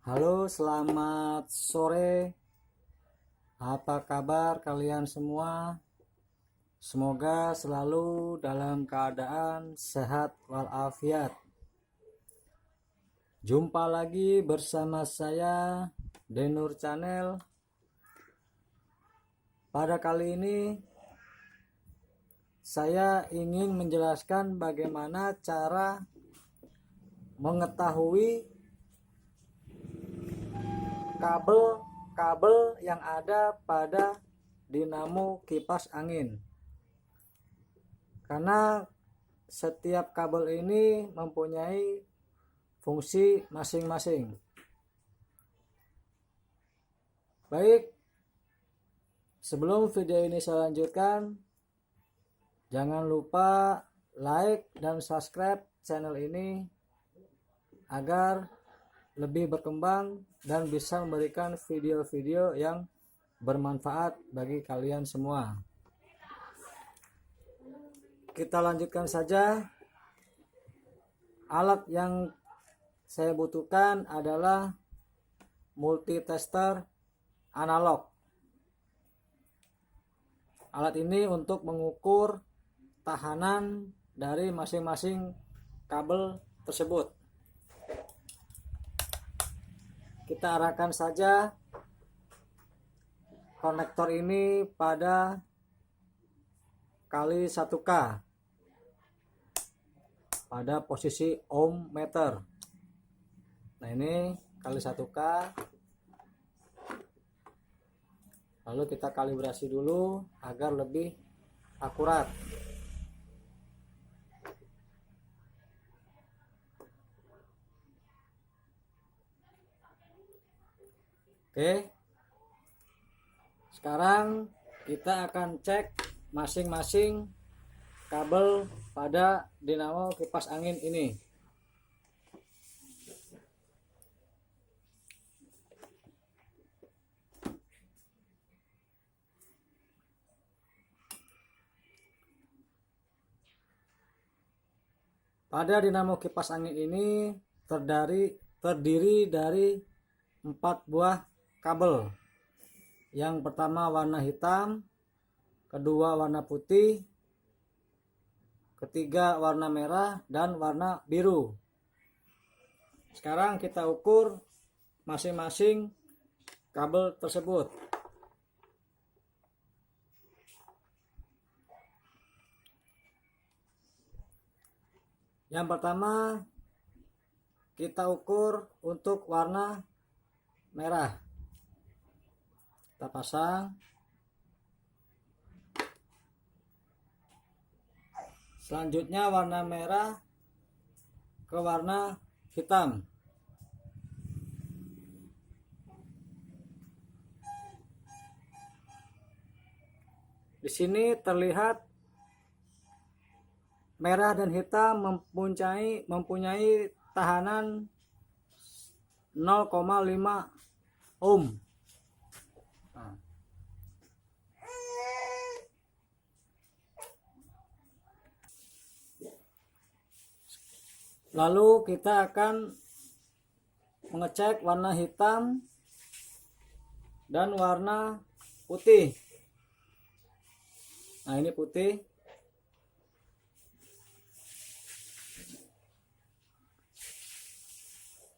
Halo, selamat sore. Apa kabar kalian semua? Semoga selalu dalam keadaan sehat walafiat. Jumpa lagi bersama saya Denur Channel. Pada kali ini saya ingin menjelaskan bagaimana cara mengetahui kabel yang ada pada dinamo kipas angin, karena setiap kabel ini mempunyai fungsi masing-masing. Baik, sebelum video ini saya lanjutkan, jangan lupa like dan subscribe channel ini agar lebih berkembang dan bisa memberikan video-video yang bermanfaat bagi kalian semua. Kita lanjutkan saja. Alat yang saya butuhkan adalah multitester analog. Alat ini untuk mengukur tahanan dari masing-masing kabel tersebut. Kita arahkan saja konektor ini pada kali 1K pada posisi ohm meter. Nah, ini kali 1K. Lalu kita kalibrasi dulu agar lebih akurat. Oke, sekarang kita akan cek masing-masing kabel pada dinamo kipas angin ini. Pada dinamo kipas angin ini terdiri dari 4 buah kabel. Yang pertama warna hitam, kedua warna putih, ketiga warna merah, dan warna biru. Sekarang kita ukur masing-masing kabel tersebut. Yang pertama kita ukur untuk warna merah. Kita pasang. Selanjutnya warna merah ke warna hitam. Di sini terlihat merah dan hitam mempunyai tahanan 0,5 ohm. Lalu kita akan mengecek warna hitam dan warna putih. Nah, ini putih.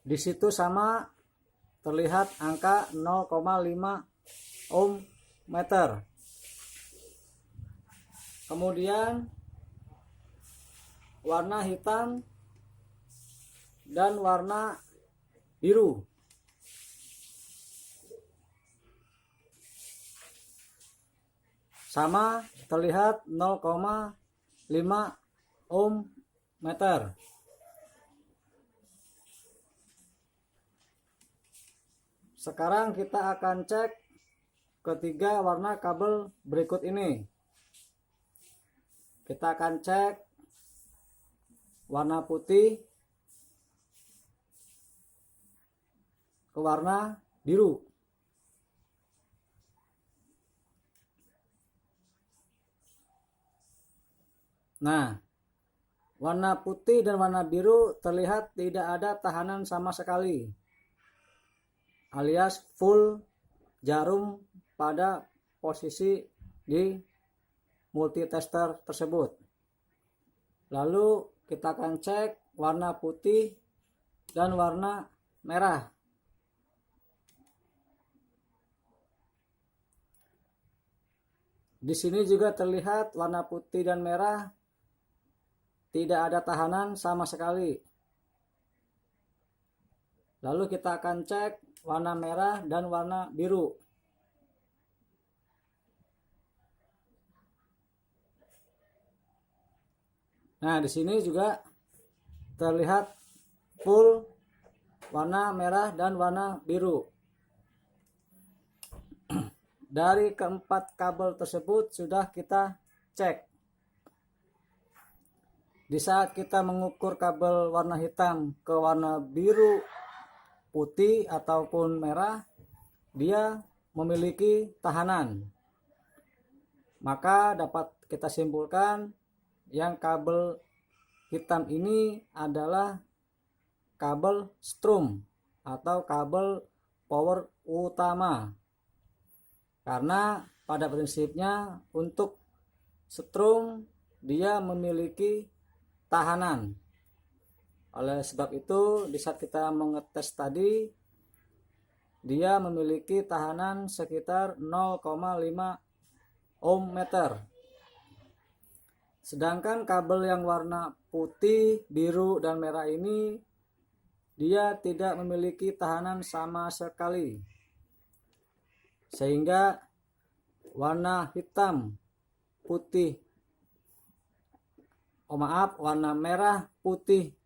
Di situ sama terlihat angka 0,5 ohm meter. Kemudian warna hitam dan warna biru. Sama terlihat 0,5 ohm meter. Sekarang kita akan cek ketiga warna kabel berikut ini. Kita akan cek warna putih ke warna biru. Nah, warna putih dan warna biru terlihat tidak ada tahanan sama sekali. alias full jarum pada posisi di multitester tersebut. Lalu kita akan cek warna putih dan warna merah. Di sini juga terlihat warna putih dan merah tidak ada tahanan sama sekali. Lalu kita akan cek warna merah dan warna biru. Nah, di sini juga terlihat full warna merah dan warna biru. Dari keempat kabel tersebut sudah kita cek. Di saat kita mengukur kabel warna hitam ke warna biru, putih ataupun merah, dia memiliki tahanan. Maka dapat kita simpulkan yang kabel hitam ini adalah kabel strum atau kabel power utama. Karena pada prinsipnya untuk strum dia memiliki tahanan. Oleh sebab itu di saat kita mengetes tadi dia memiliki tahanan sekitar 0,5 ohm meter. Sedangkan kabel yang warna putih, biru, dan merah ini dia tidak memiliki tahanan sama sekali. Sehingga warna hitam, putih, warna merah, putih,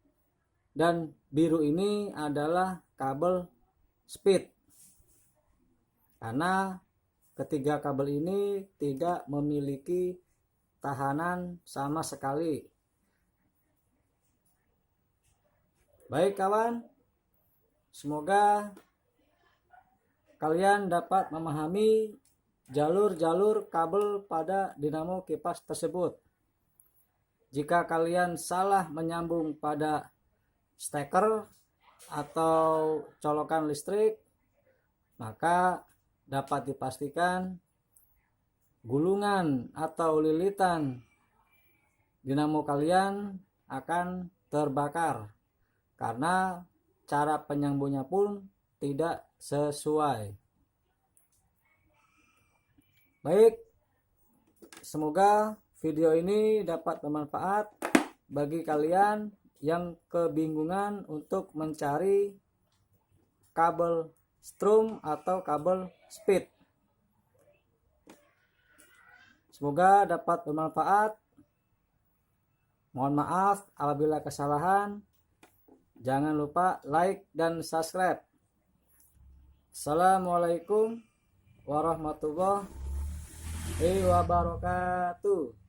dan biru ini adalah kabel speed. Karena ketiga kabel ini tidak memiliki tahanan sama sekali. Baik kawan, semoga kalian dapat memahami jalur-jalur kabel pada dinamo kipas tersebut. Jika kalian salah menyambung pada steker atau colokan listrik, maka dapat dipastikan gulungan atau lilitan dinamo kalian akan terbakar karena cara penyambungnya pun tidak sesuai. Baik, semoga video ini dapat bermanfaat bagi kalian yang kebingungan untuk mencari kabel strum atau kabel speed. Semoga dapat bermanfaat. Mohon maaf apabila kesalahan. Jangan lupa like dan subscribe. Assalamualaikum warahmatullahi wabarakatuh.